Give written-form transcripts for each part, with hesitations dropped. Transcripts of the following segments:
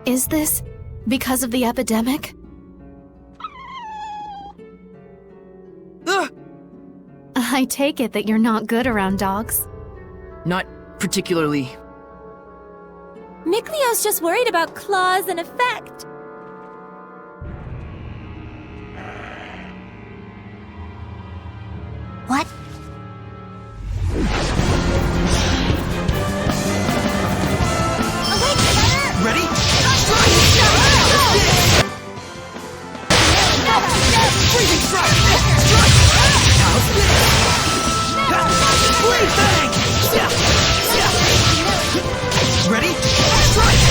Is this because of the epidemic? I take it that you're not good around dogs. Not particularly. Miklio's just worried about claws and effect. What? Ready? Freezing strike! Strike! How's this? Blade bang! Ready? Strike!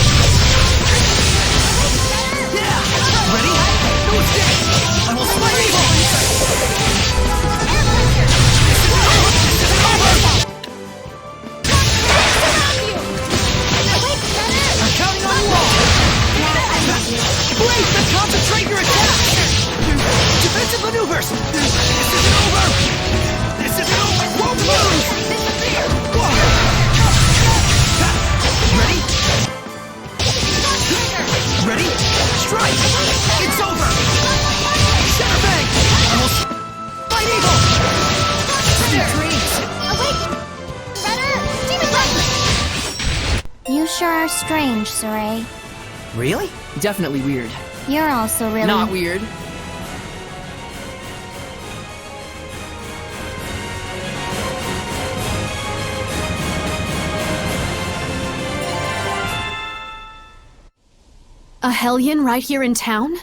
Ready? No escape! I will slide evil! I'm counting on you all! Blade, concentrate your attack! Defensive maneuvers! This isn't over! This isn't over! Won't lose! Ready? Ready? Strike! It's over! Shatter bang! Almost... Fight eagle! Steady dreams! You sure are strange, Saray. Really? Definitely weird. You're also really... Not weird. A Hellion right here in town?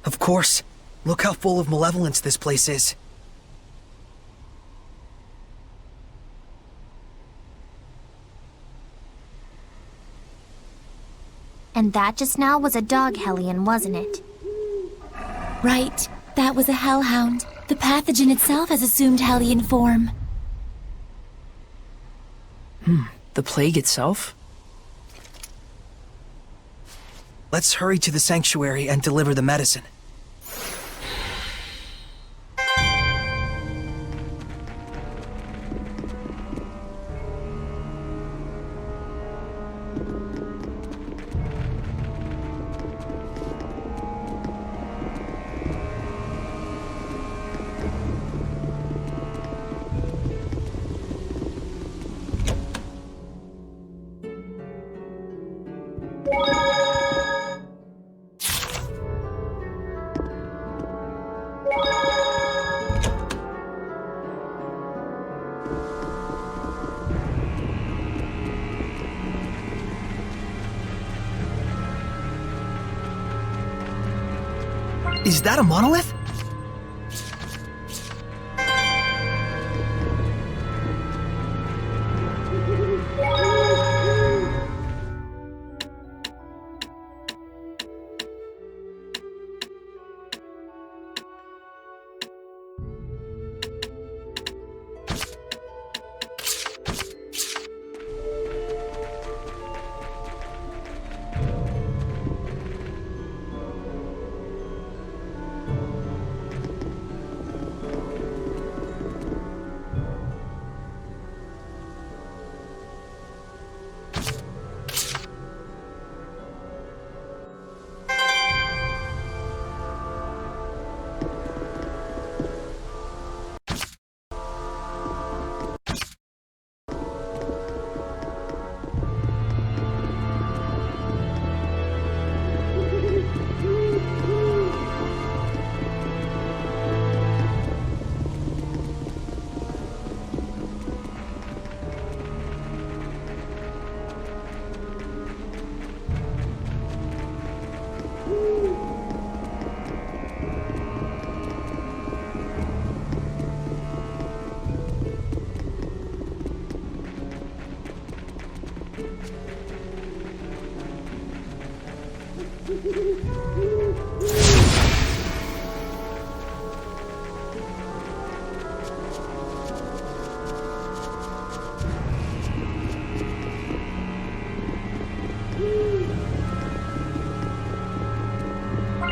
Of course. Look how full of malevolence this place is. And that just now was a dog Hellion, wasn't it? Right. That was a hellhound. The pathogen itself has assumed Hellion form. The plague itself? Let's hurry to the sanctuary and deliver the medicine. Is that a monolith?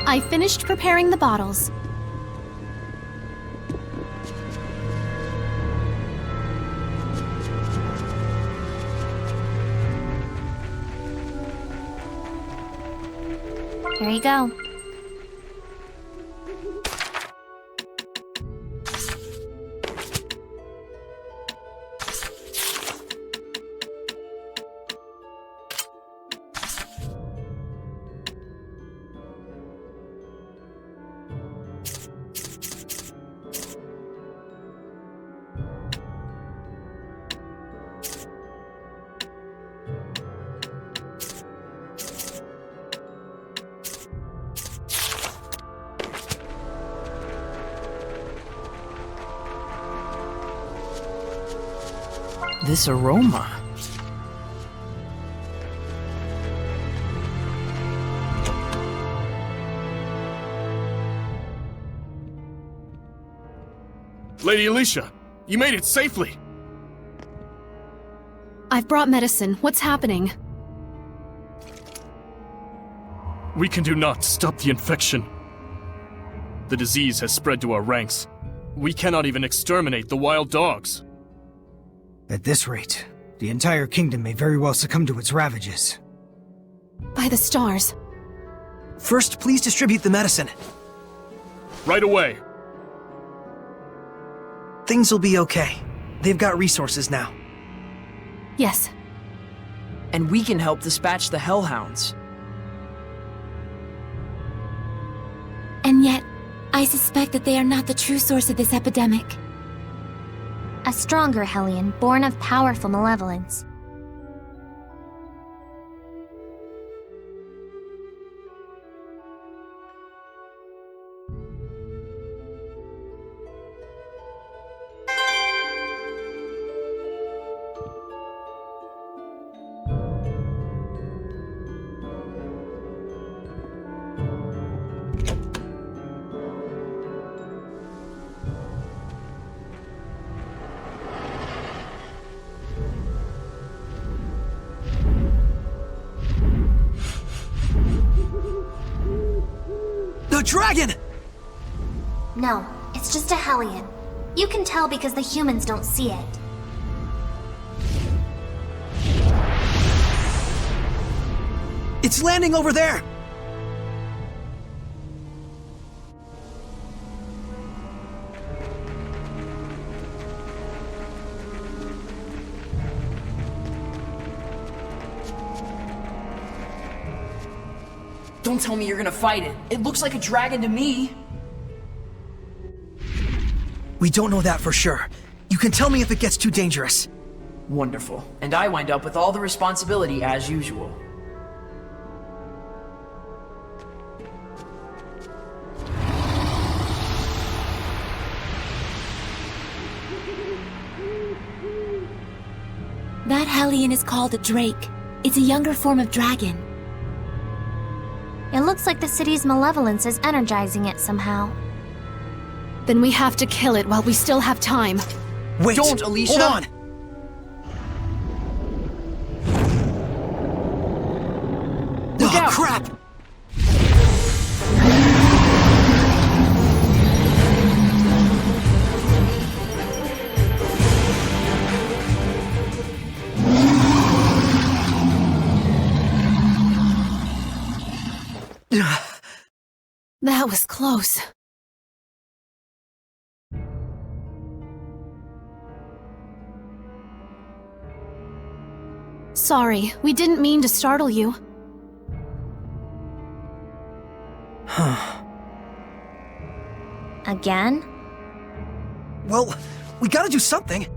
I finished preparing the bottles. Here you go. This aroma. Lady Alicia, you made it safely! I've brought medicine. What's happening? We can do naught to stop the infection. The disease has spread to our ranks. We cannot even exterminate the wild dogs. At this rate, the entire kingdom may very well succumb to its ravages. By the stars. First, please distribute the medicine. Right away. Things will be okay. They've got resources now. Yes. And we can help dispatch the hellhounds. And yet, I suspect that they are not the true source of this epidemic. A stronger Hellion, born of powerful malevolence. The dragon! No, it's just a Hellion. You can tell because the humans don't see it. It's landing over there! Don't tell me you're gonna fight it. It looks like a dragon to me. We don't know that for sure. You can tell me if it gets too dangerous. Wonderful. And I wind up with all the responsibility as usual. That Hellion is called a drake. It's a younger form of dragon. It looks like the city's malevolence is energizing it somehow. Then we have to kill it while we still have time. Wait! Don't, Alicia! Hold on! Look Oh, out! crap! That was close. Sorry, we didn't mean to startle you. Again? Well, we gotta do something.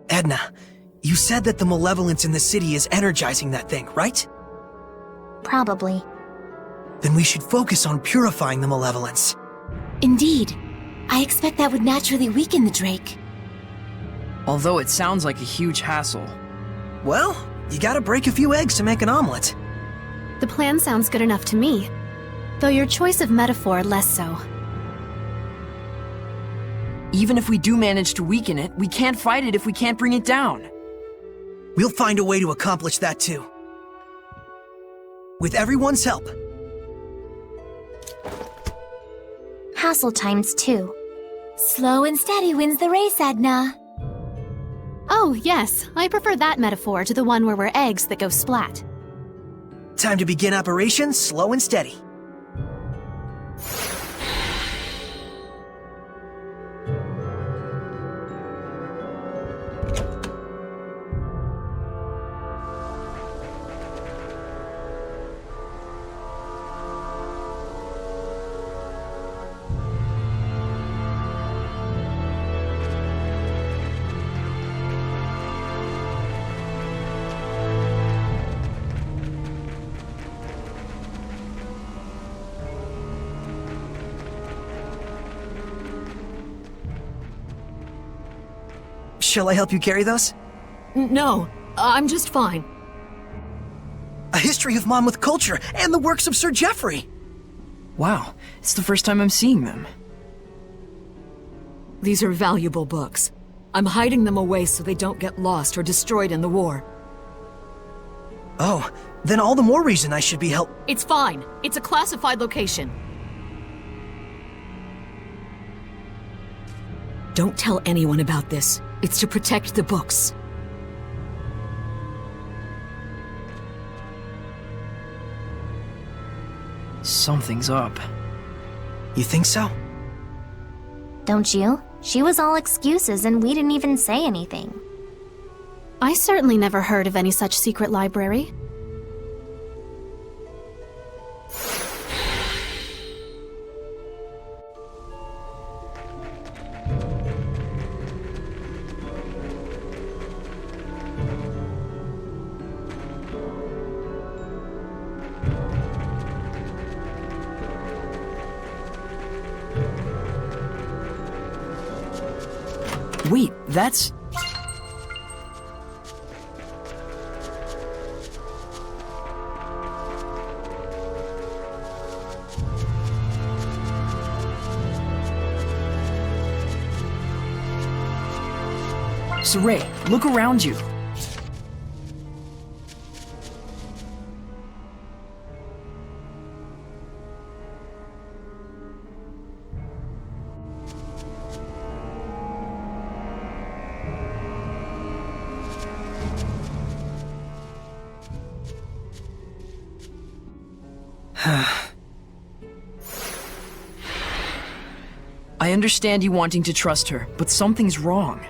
Edna, you said that the malevolence in the city is energizing that thing, right? Probably. Then we should focus on purifying the malevolence. Indeed. I expect that would naturally weaken the drake. Although it sounds like a huge hassle. Well, you gotta break a few eggs to make an omelet. The plan sounds good enough to me. Though your choice of metaphor less so. Even if we do manage to weaken it, we can't fight it if we can't bring it down. We'll find a way to accomplish that too. With everyone's help. Hassle times 2. Slow and steady wins the race, Edna. Oh, Oh, yes. I prefer that metaphor to the one where we're eggs that go splat. Time to begin operations slow and steady. Shall I help you carry those? No, I'm just fine. A history of Monmouth culture and the works of Sir Geoffrey! Wow, it's the first time I'm seeing them. These are valuable books. I'm hiding them away so they don't get lost or destroyed in the war. Oh, then all the more reason I should be help- It's fine. It's a classified location. Don't tell anyone about this. It's to protect the books. Something's up. You think so? Don't you? She was all excuses and we didn't even say anything. I certainly never heard of any such secret library. Wait, that's... Saray, look around you. I understand you wanting to trust her, but something's wrong.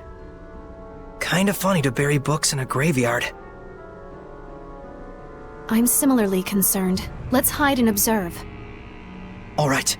Kinda funny to bury books in a graveyard. I'm similarly concerned. Let's hide and observe. All right.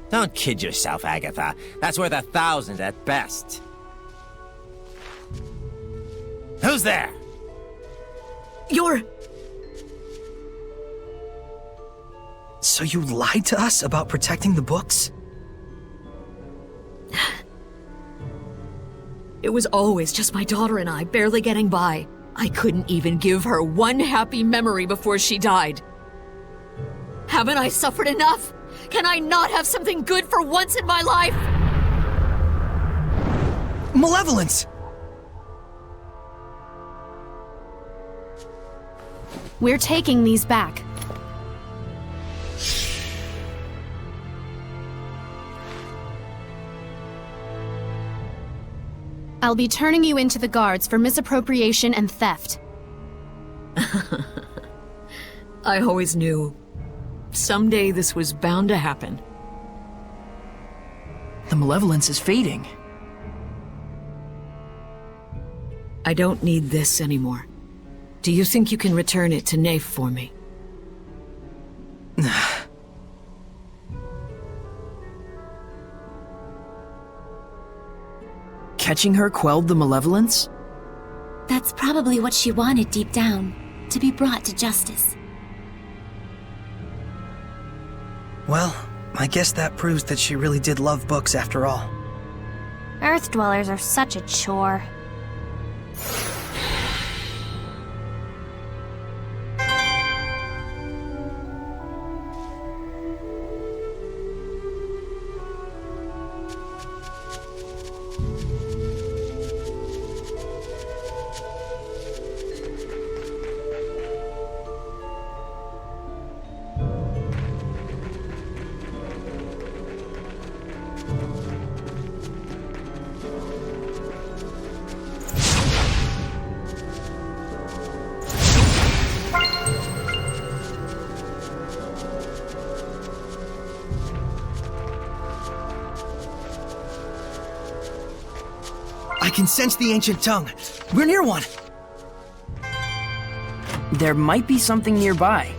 Don't kid yourself, Agatha. That's worth 1,000 at best. Who's there? You're... So you lied to us about protecting the books? It was always just my daughter and I barely getting by. I couldn't even give her one happy memory before she died. Haven't I suffered enough? Can I not have something good for once in my life? Malevolence! We're taking these back. I'll be turning you into the guards for misappropriation and theft. I always knew. Someday this was bound to happen. The malevolence is fading. I don't need this anymore. Do you think you can return it to Nafe for me? Catching her quelled the malevolence? That's probably what she wanted deep down, to be brought to justice. Well, I guess that proves that she really did love books after all. Earth dwellers are such a chore. I can sense the ancient tongue. We're near one. There might be something nearby.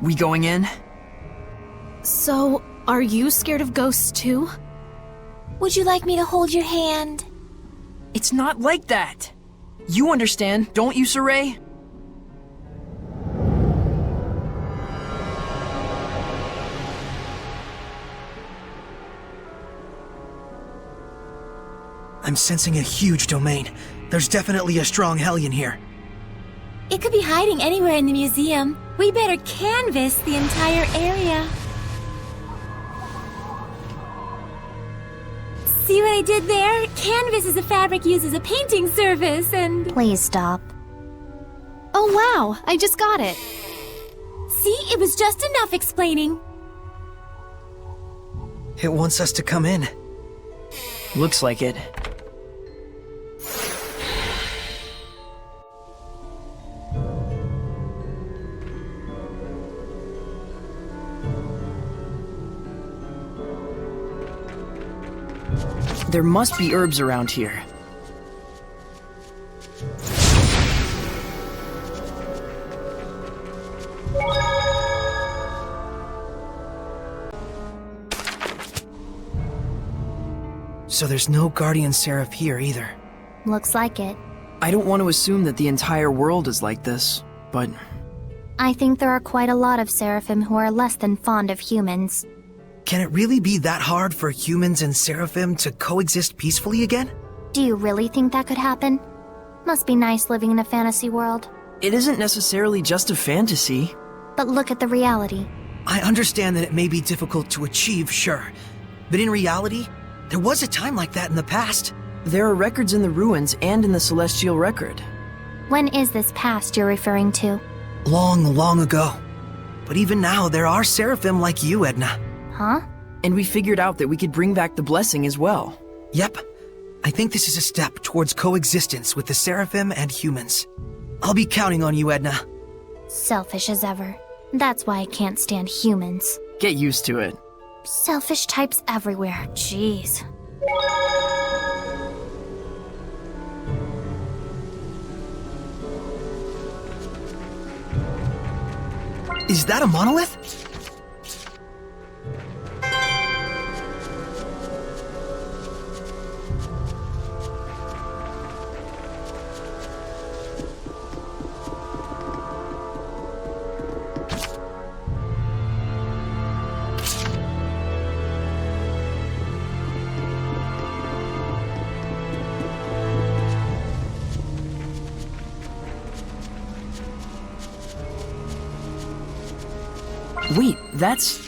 We going in? So, are you scared of ghosts too? Would you like me to hold your hand? It's not like that. You understand, don't you, Saray? I'm sensing a huge domain. There's definitely a strong Hellion here. It could be hiding anywhere in the museum. We better canvass the entire area. See what I did there? Canvas is a fabric used as a painting service, and... Please stop. Oh wow, I just got it. See, it was just enough explaining. It wants us to come in. Looks like it. There must be herbs around here. So there's no Guardian Seraph here either. Looks like it. I don't want to assume that the entire world is like this, but... I think there are quite a lot of Seraphim who are less than fond of humans. Can it really be that hard for humans and Seraphim to coexist peacefully again? Do you really think that could happen? Must be nice living in a fantasy world. It isn't necessarily just a fantasy. But look at the reality. I understand that it may be difficult to achieve, sure. But in reality, there was a time like that in the past. There are records in the ruins and in the Celestial Record. When is this past you're referring to? Long, long ago. But even now, there are Seraphim like you, Edna. Huh? And we figured out that we could bring back the blessing as well. Yep. I think this is a step towards coexistence with the Seraphim and humans. I'll be counting on you, Edna. Selfish as ever. That's why I can't stand humans. Get used to it. Selfish types everywhere. Jeez. Is that a monolith? Wait, that's...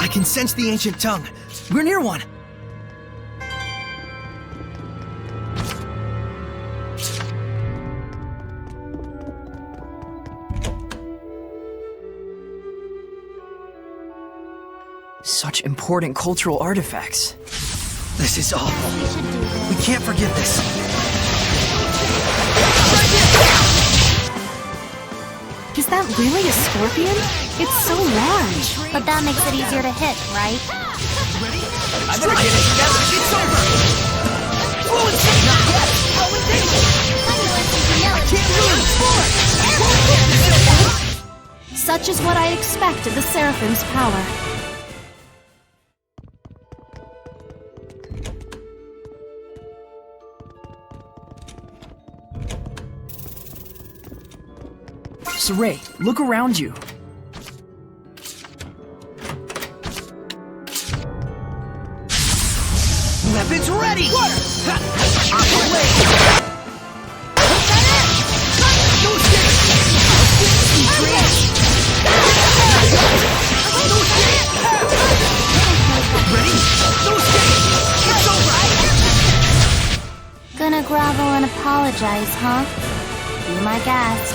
I can sense the ancient tongue. We're near one. Such important cultural artifacts. This is awful. We can't forget this. Is that really a scorpion? It's so large. But that makes it easier to hit, right? I better get it together. It's over. Fluid signal. Not yet. How would they? I can't lose. Such is what I expect of the Seraphim's power. Saray, look around you. grovel and apologize, huh? Be my guest.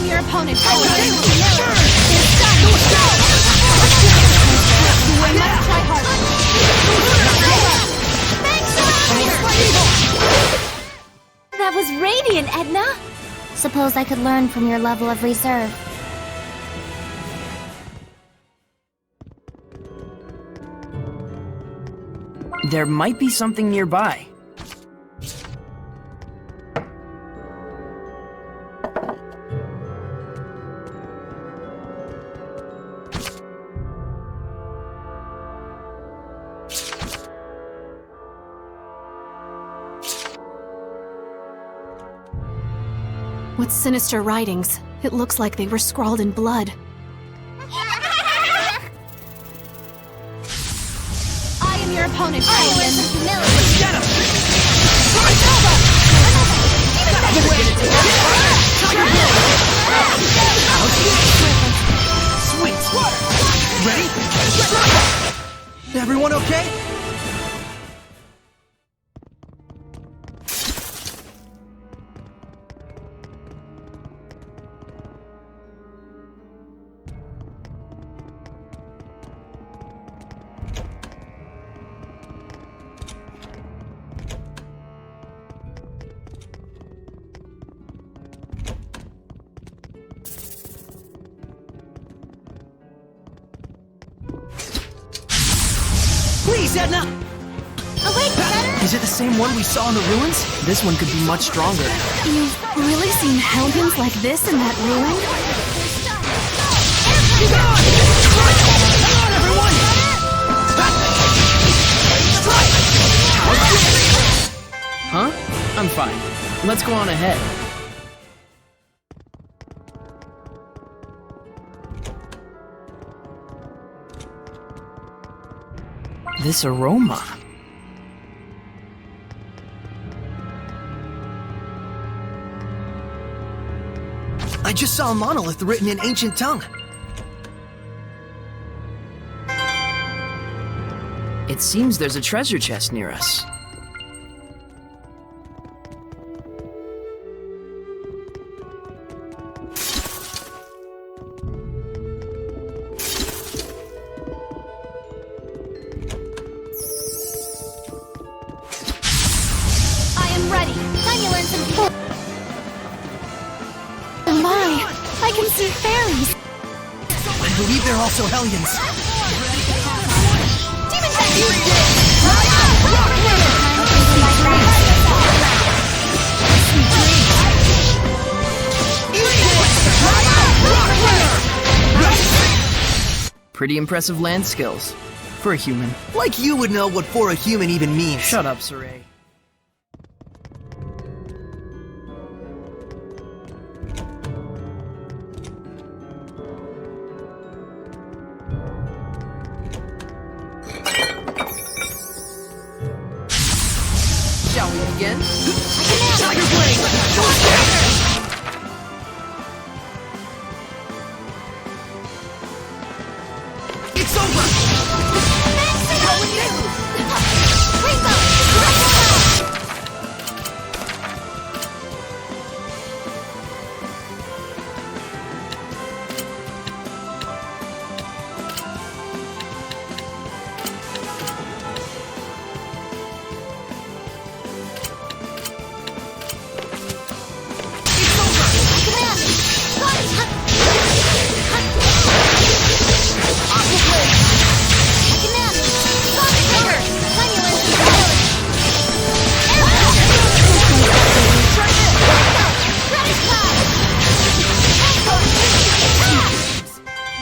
Your opponent. Sure. I must try harder. That was radiant, Edna! Suppose I could learn from your level of reserve. There might be something nearby. What sinister writings? It looks like they were scrawled in blood. I am your opponent, Get him! Sweet! Ready? Everyone okay? Please, Edna! Oh wait, better? Is it the same one we saw in the ruins? This one could be much stronger. You've really seen Hellions like this in that ruin? Come on, everyone! Huh? I'm fine. Let's go on ahead. This aroma. I just saw a monolith written in ancient tongue. It seems there's a treasure chest near us. I believe they're also Hellions. Pretty impressive land skills. For a human. Like you would know what for a human even means. Shut up, Sarai. again? Tiger Blade! Don't get It's over!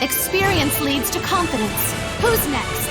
Experience leads to confidence. Who's next?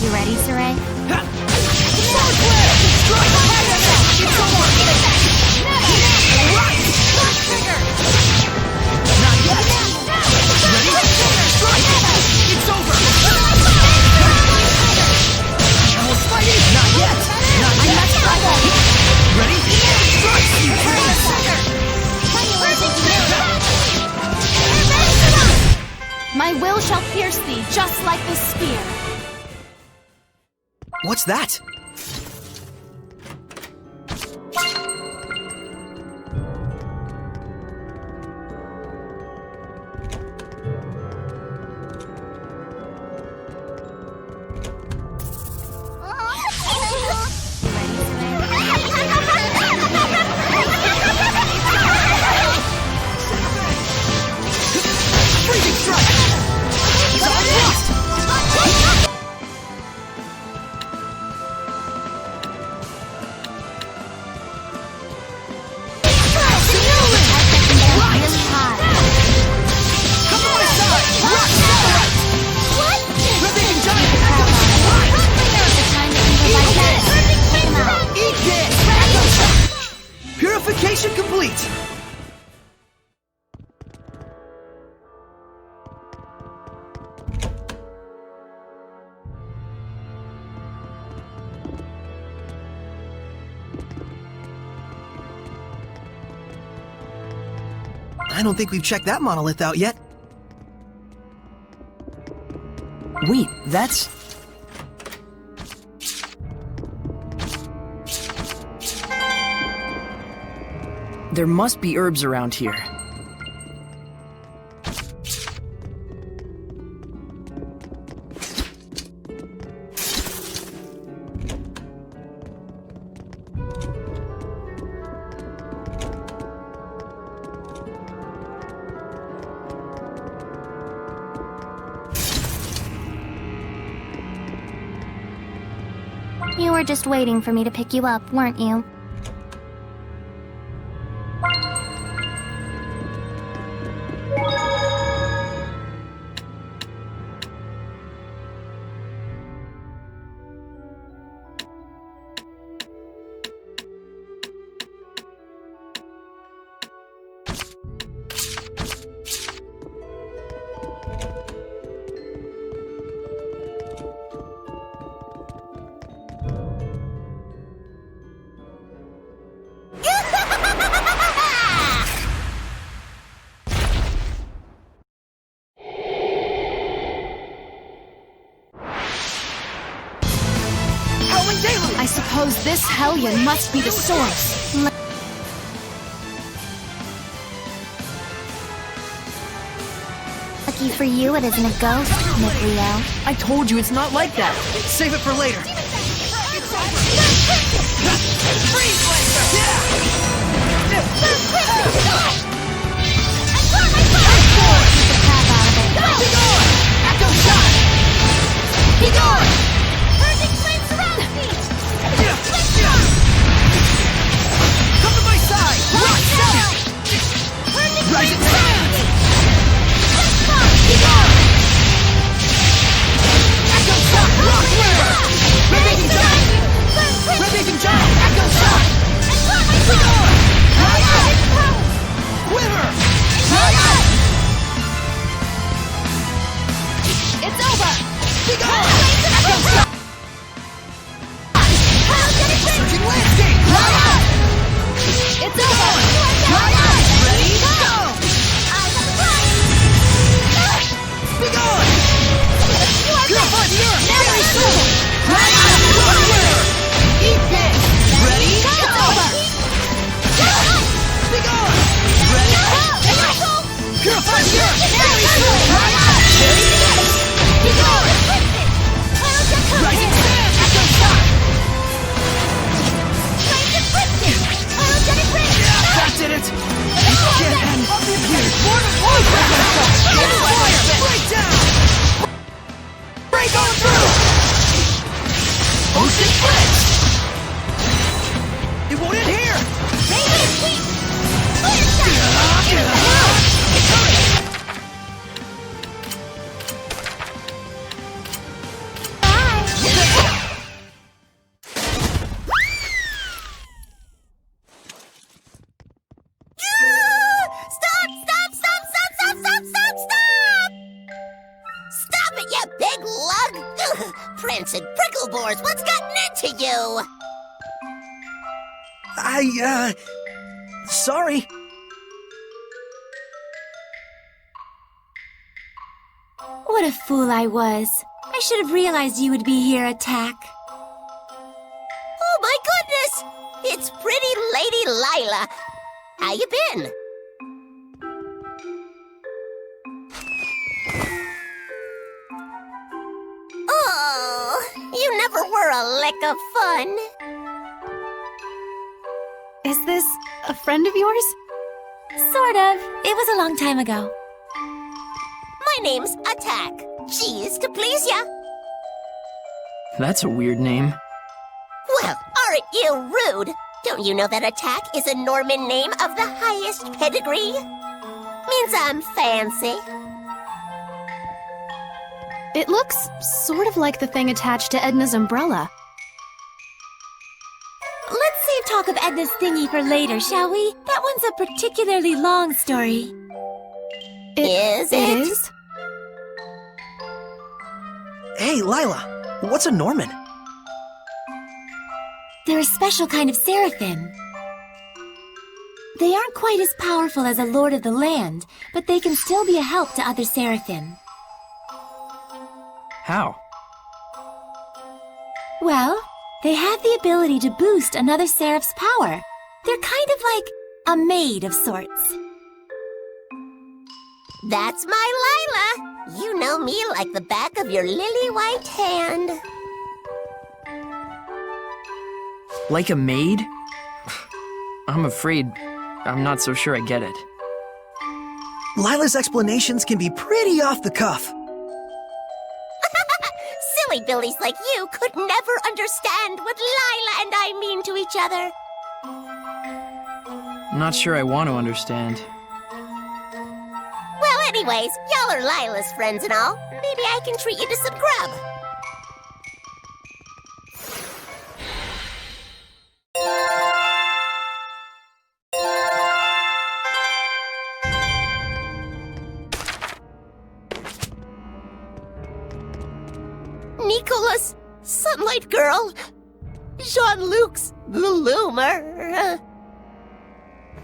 You ready, Sarai? My will shall pierce thee just like this spear. What's that? Purification complete! I don't think we've checked that monolith out yet. Wait, that's... There must be herbs around here. You were just waiting for me to pick you up, weren't you? suppose this hellion must be the source. Lucky for you, it isn't a ghost, Mikleo. I told you it's not like that. Save it for later. Come to my side! Rising Sand! Echo Shock! Rock River! Repeating Jump! Repeating Jump! Echo Shock! Quiver! It's over! Be gone! Echo Shock! Searching Landscape! It's over! Ready? Go! Be gone! Purify the Earth! Very soon! Rock River! Eat this! Ready? It's over! Be gone! Ready? Purify the Earth! Very soon! Be gone! Rising Sand! Echo Shock! That did it! It can't end here! Break down! Break on through! Ocean Blitz! It won't end here! Stop it, you big lug! Prince and Pricklebores, what's gotten into you? Sorry. What a fool I was. I should have realized you would be here, Atakk. Oh my goodness! It's pretty Lady Lila. How you been? Oh, you never were a lick of fun. Is this a friend of yours? Sort of. It was a long time ago. My name's Atakk. Cheese to please ya. That's a weird name. Well, aren't you rude? Don't you know that Atakk is a Norman name of the highest pedigree? Means I'm fancy. It looks sort of like the thing attached to Edna's umbrella. Let's save talk of Edna's thingy for later, shall we? That one's a particularly long story. Is it? It is? Hey, Lila, what's a Norman? They're a special kind of seraphim. They aren't quite as powerful as a lord of the land, but they can still be a help to other seraphim. How? Well, they have the ability to boost another seraph's power. They're kind of like a maid of sorts. That's my Lila. You know me like the back of your lily-white hand. Like a maid? I'm afraid I'm not so sure I get it. Lila's explanations can be pretty off the cuff. Silly billies like you could never understand what Lila and I mean to each other. I'm not sure I want to understand. Well, anyways, y'all are Lila's friends and all. Maybe I can treat you to some grub. Nicholas, Sunlight Girl, Jean-Luc's the Loomer.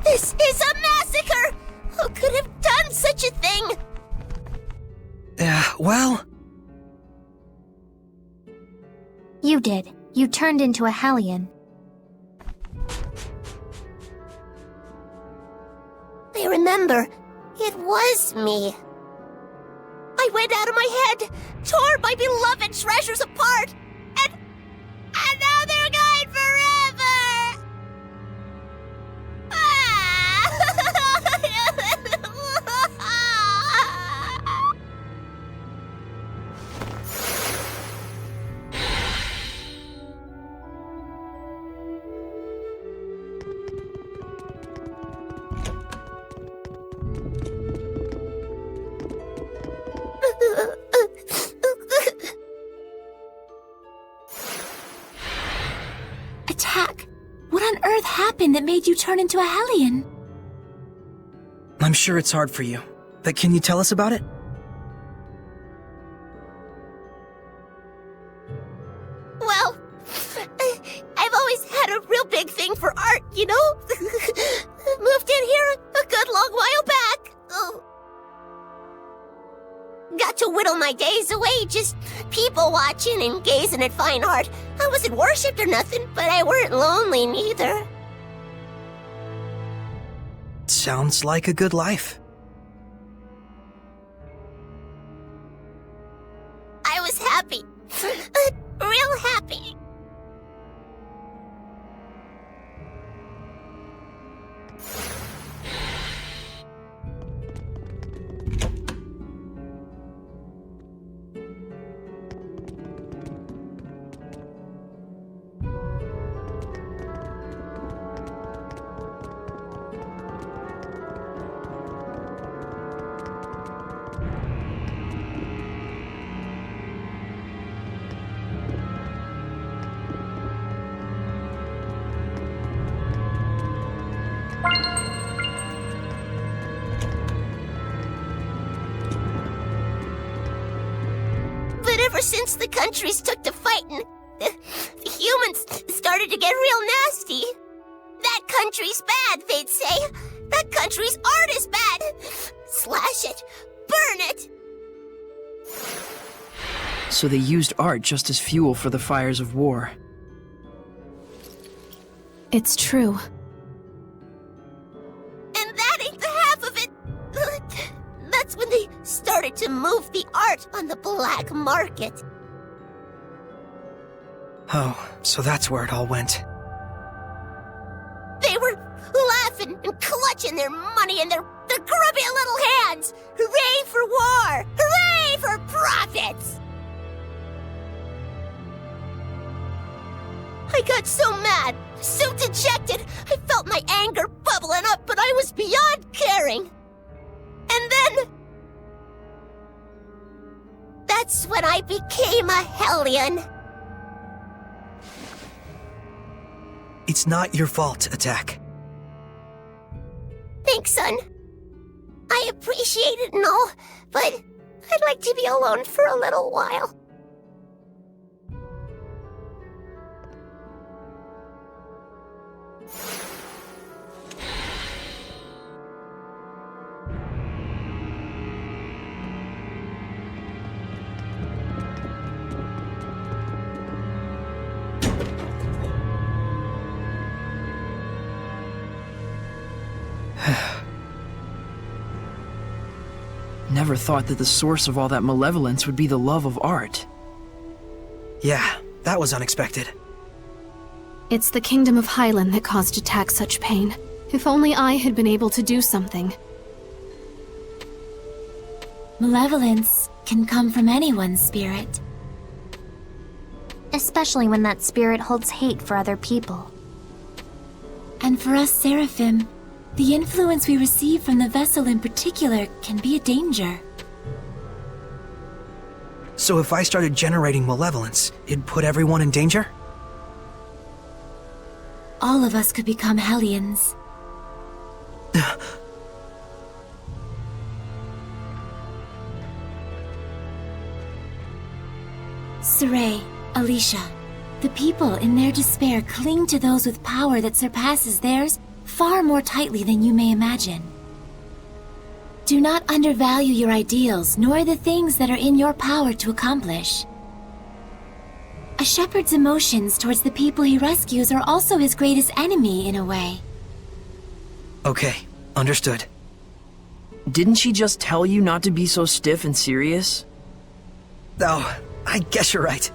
This is a massacre! Who could have done such a thing? Well... You did. You turned into a Hellion. I remember. It was me. I went out of my head, tore my beloved treasures apart, and now they're gone forever! Atakk, what on earth happened that made you turn into a Hellion? I'm sure it's hard for you, but can you tell us about it? Well, I've always had a real big thing for art, you know? Moved in here a good long while back. Got to whittle my days away just people watching and gazing at fine art. I wasn't worshipped or nothing, but I weren't lonely neither. Sounds like a good life. I was happy. Real happy. Ever since the countries took to fighting, the humans started to get real nasty. That country's bad, they'd say. That country's art is bad. Slash it. Burn it. So they used art just as fuel for the fires of war. It's true. And that ain't the half of it. That's when they started to move the art on the black market. Oh, so that's where it all went. They were laughing and clutching their money in their grubby little hands. Hooray for war! Hooray for profits! I got so mad, so dejected, I felt my anger bubbling up, but I was beyond caring. And then... that's when I became a Hellion. It's not your fault, Atakk. Thanks, son. I appreciate it and all, but I'd like to be alone for a little while. Never thought that the source of all that malevolence would be the love of art. Yeah, that was unexpected. It's the Kingdom of Highland that caused Atakk such pain. If only I had been able to do something. Malevolence can come from anyone's spirit. Especially when that spirit holds hate for other people. And for us Seraphim, the influence we receive from the vessel in particular can be a danger. So if I started generating malevolence, it'd put everyone in danger? All of us could become Hellions. Saray, Alicia, the people in their despair cling to those with power that surpasses theirs far more tightly than you may imagine. Do not undervalue your ideals, nor the things that are in your power to accomplish. A shepherd's emotions towards the people he rescues are also his greatest enemy, in a way. Okay, understood. Didn't she just tell you not to be so stiff and serious? Oh, I guess you're right.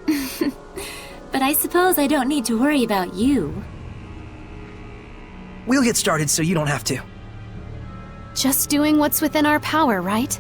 But I suppose I don't need to worry about you. We'll get started so you don't have to. Just doing what's within our power, right?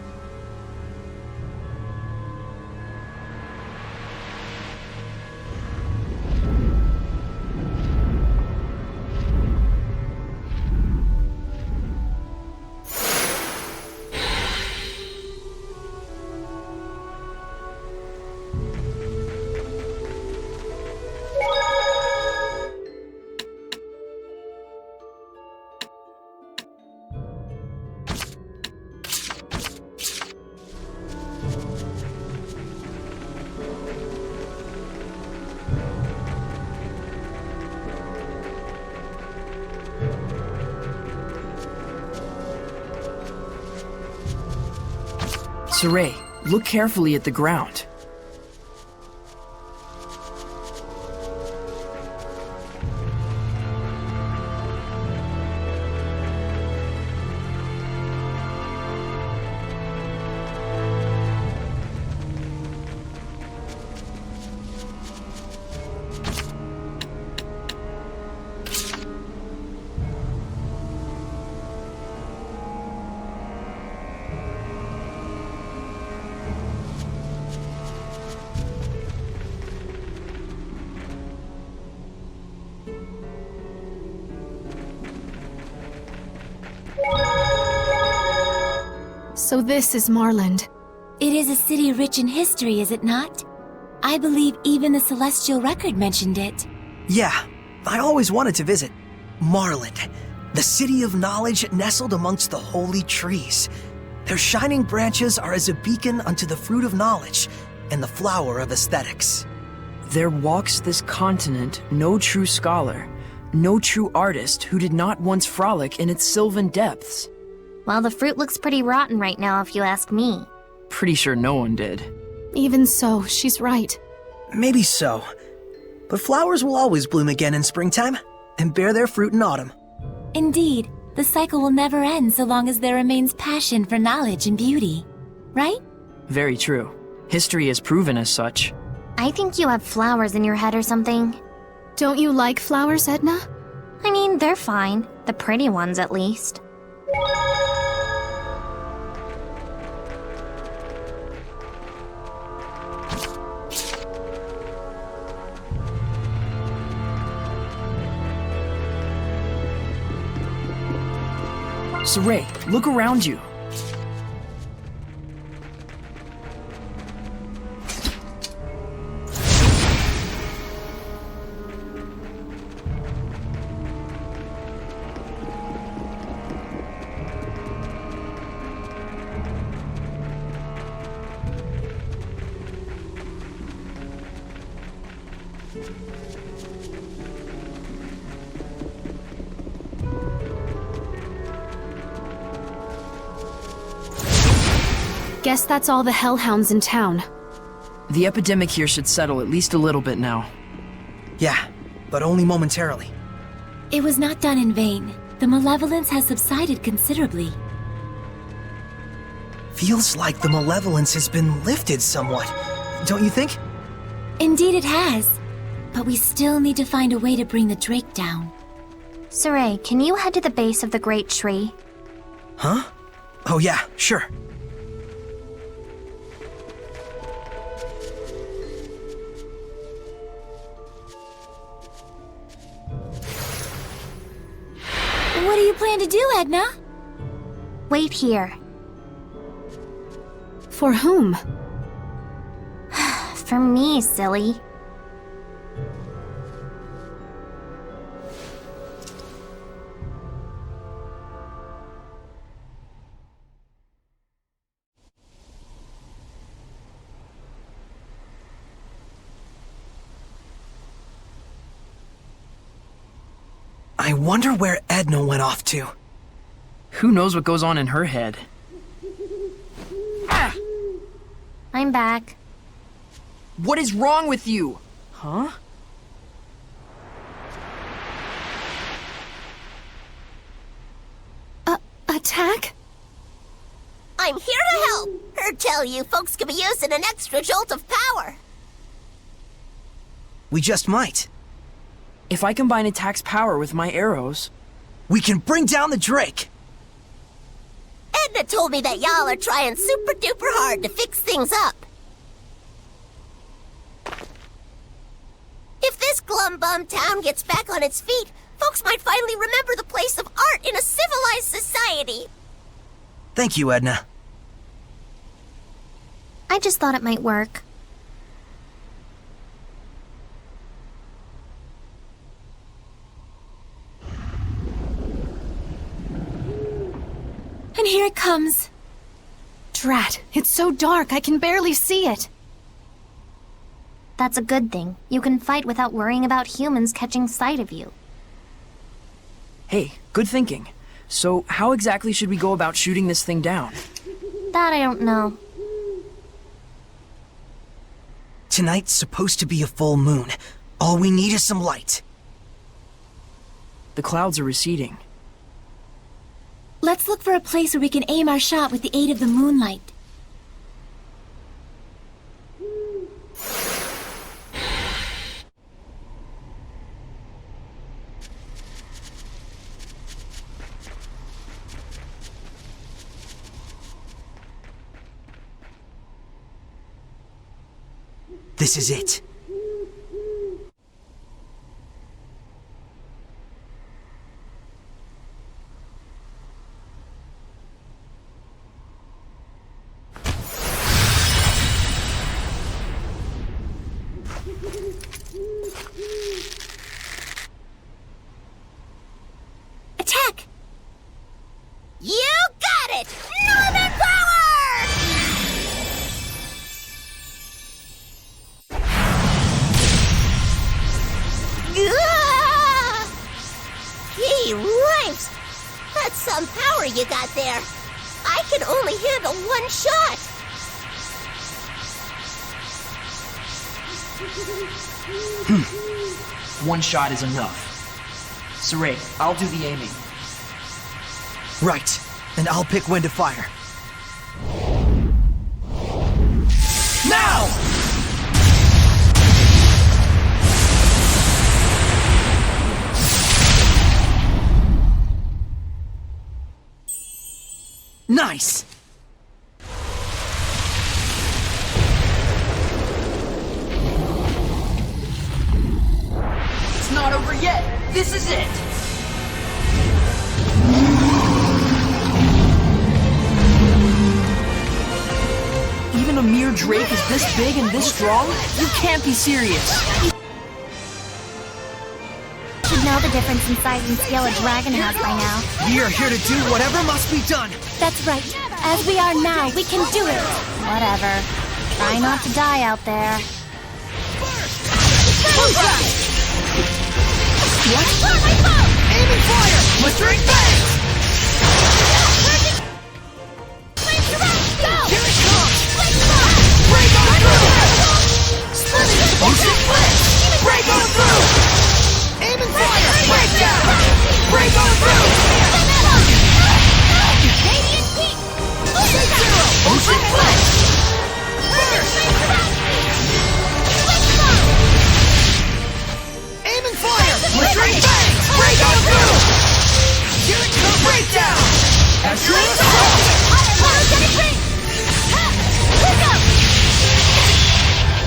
Saray, look carefully at the ground. So this is Marland. It is a city rich in history, is it not? I believe even the Celestial Record mentioned it. Yeah, I always wanted to visit. Marland, the city of knowledge nestled amongst the holy trees. Their shining branches are as a beacon unto the fruit of knowledge and the flower of aesthetics. There walks this continent no true scholar, no true artist who did not once frolic in its sylvan depths. Well, the fruit looks pretty rotten right now, if you ask me. Pretty sure no one did. Even so, she's right. Maybe so. But flowers will always bloom again in springtime and bear their fruit in autumn. Indeed, the cycle will never end so long as there remains passion for knowledge and beauty. Right? Very true. History has proven as such. I think you have flowers in your head or something. Don't you like flowers, Edna? I mean, they're fine. The pretty ones, at least. Saray, look around you. Guess that's all the hellhounds in town. The epidemic here should settle at least a little bit now. Yeah, but only momentarily. It was not done in vain. The malevolence has subsided considerably. Feels like the malevolence has been lifted somewhat, don't you think? Indeed it has. But we still need to find a way to bring the Drake down. Saray, can you head to the base of the great tree? Huh? Oh yeah, sure. What do you plan to do, Edna? Wait here. For whom? For me, silly. I wonder where Edna went off to. Who knows what goes on in her head? I'm back. What is wrong with you? Huh? Atakk? I'm here to help. Heard tell you folks could be using an extra jolt of power. We just might. If I combine Attack's power with my arrows... We can bring down the Drake! Edna told me that y'all are trying super duper hard to fix things up. If this glum bum town gets back on its feet, folks might finally remember the place of art in a civilized society. Thank you, Edna. I just thought it might work. And here it comes. Drat, it's so dark I can barely see it. That's a good thing. You can fight without worrying about humans catching sight of you. Hey, good thinking. So, how exactly should we go about shooting this thing down? That I don't know. Tonight's supposed to be a full moon. All we need is some light. The clouds are receding. Let's look for a place where we can aim our shot with the aid of the moonlight. This is it. Attack! You got it! Northern power! Ah! Gee, right! That's some power you got there. I can only handle one shot. One shot is enough. Saray, I'll do the aiming. Right. And I'll pick when to fire. Now! Nice! It's not over yet! This is it! Even a mere Drake is this big and this strong? You can't be serious! You should know the difference in size and scale a dragon has by now. We are here to do whatever must be done. That's right. As we are now, we can do it. Whatever. Try not to die out there. What? Aim and fire! Blistering bangs! Here it comes! Break on through! Ocean blitz! Break on through! Aim and fire! Break down! Break on through! Zero! Ocean blitz! Burst! Aim and fire! Blistering bangs! Break on through! Here it comes! Breakdown! Astral assault!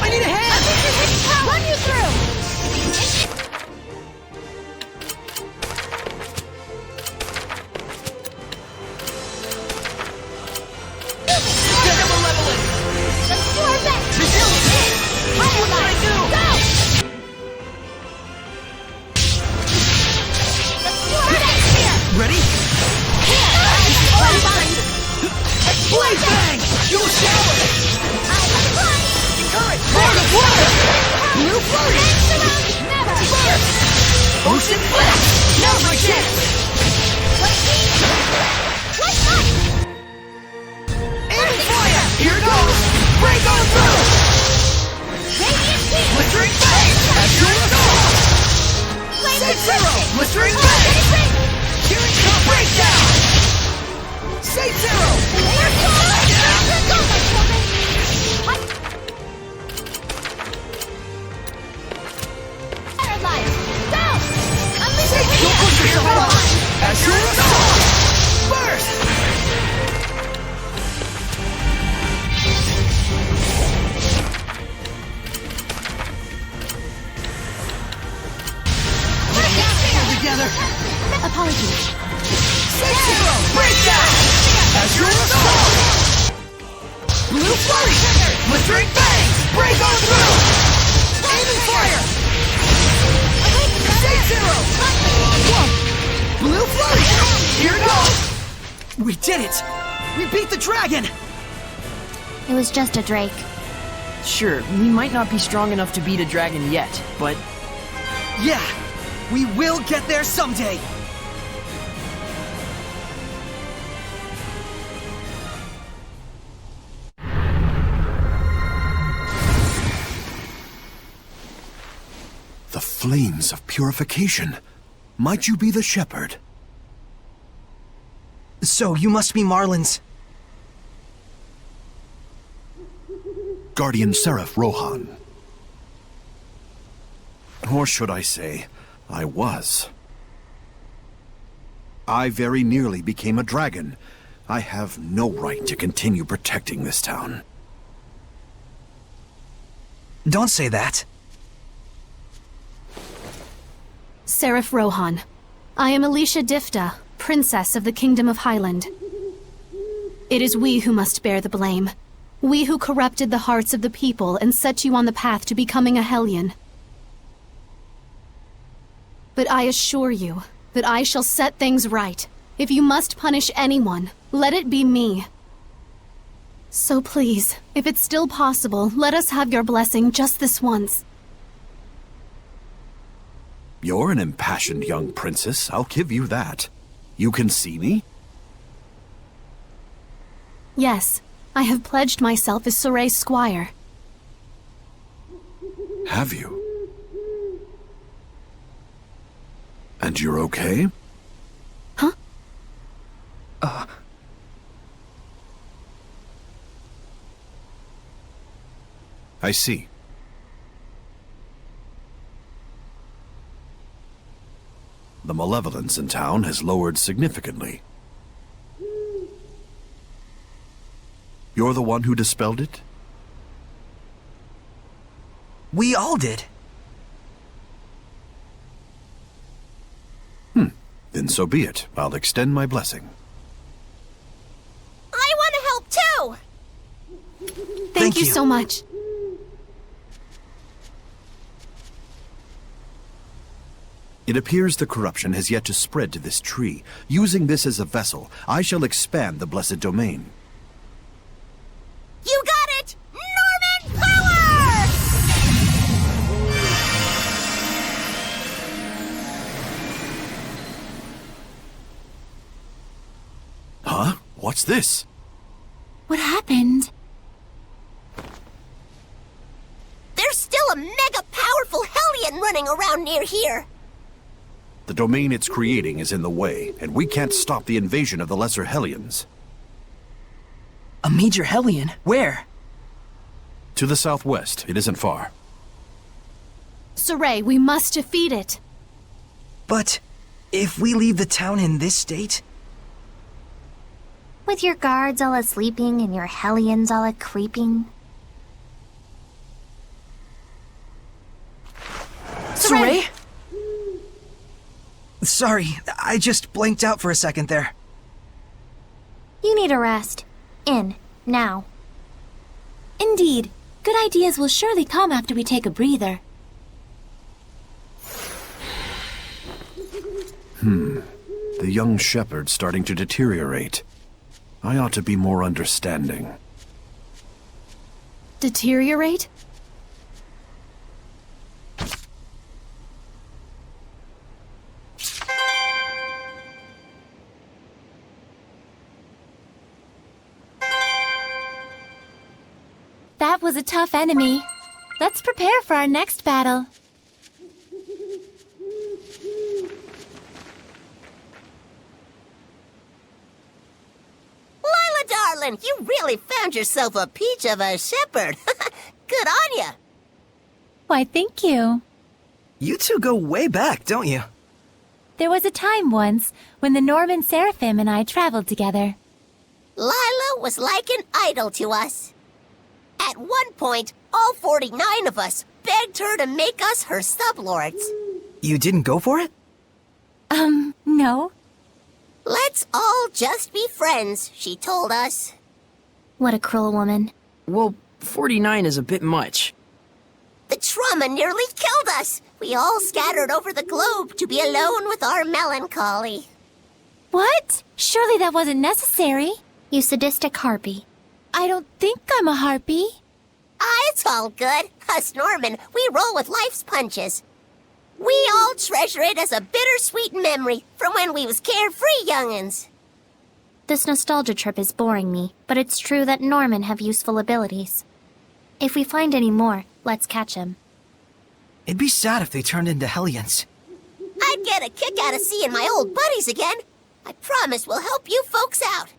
I need a hand! Run you through! Double leveling! Let's do our best! Resilience! What can I do? Go! Let's do our best here! Ready? Blade bang! You shower! Encourage! Lord of water! New flurry! Burst! Ocean blitz! Never again! Aim and fire! Here goes! Break on Blistering Bang! Kiriko Breakdown! Say Zero! Don't push yourself out! As your assault! Burst! Together. Apologies. Say Zero! Breakdown! As your assault! Blue Flurry! Blistering Bang! Break on through! Aiming fire! Say Zero! Whoa! Blue Flurry! Here goes! We did it! We beat the dragon! It was just a drake. Sure, we might not be strong enough to beat a dragon yet, but Yeah! We will get there someday! The flames of purification. Might you be the shepherd? So, you must be Marlin's... Guardian Seraph Rohan. Or should I say, I was. I very nearly became a dragon. I have no right to continue protecting this town. Don't say that. Seraph Rohan. I am Alicia Difta, Princess of the Kingdom of Highland. It is we who must bear the blame. We who corrupted the hearts of the people and set you on the path to becoming a Hellion. But I assure you that I shall set things right. If you must punish anyone, let it be me. So please, if it's still possible, let us have your blessing just this once. You're an impassioned young princess, I'll give you that. You can see me? Yes, I have pledged myself as Soray's squire. Have you? And you're okay? Huh? I see. The malevolence in town has lowered significantly. You're the one who dispelled it? We all did. Then so be it. I'll extend my blessing. I want to help too! Thank you so much. It appears the corruption has yet to spread to this tree. Using this as a vessel, I shall expand the blessed domain. You got it! Norman Power! Huh? What's this? What happened? There's still a mega powerful Hellion running around near here. The domain it's creating is in the way, and we can't stop the invasion of the Lesser Hellions. a major Hellion? Where? To the southwest. It isn't far. Soray, we must defeat it. But if we leave the town in this state... With your guards all a-sleeping and your Hellions all a-creeping. Soray? Sorry, I just blanked out for a second there. You need a rest. In. Now. Indeed. Good ideas will surely come after we take a breather. The young shepherd's starting to deteriorate. I ought to be more understanding. Deteriorate? That was a tough enemy. Let's prepare for our next battle. Marlin, you really found yourself a peach of a shepherd. Good on ya. Why, thank you. You two go way back, don't you? There was a time once when the Norman Seraphim and I traveled together. Lila was like an idol to us. At one point, all 49 of us begged her to make us her sublords. You didn't go for it? No. Let's all just be friends, she told us. What a cruel woman. Well, 49 is a bit much. The trauma nearly killed us. We all scattered over the globe to be alone with our melancholy. What? Surely that wasn't necessary. You sadistic harpy. I don't think I'm a harpy. It's all good. Us Norman, we roll with life's punches. We all treasure it as a bittersweet memory from when we was carefree young'uns. This nostalgia trip is boring me, but it's true that Norman have useful abilities. If we find any more, let's catch him. It'd be sad if they turned into Hellions. I'd get a kick out of seeing my old buddies again. I promise we'll help you folks out.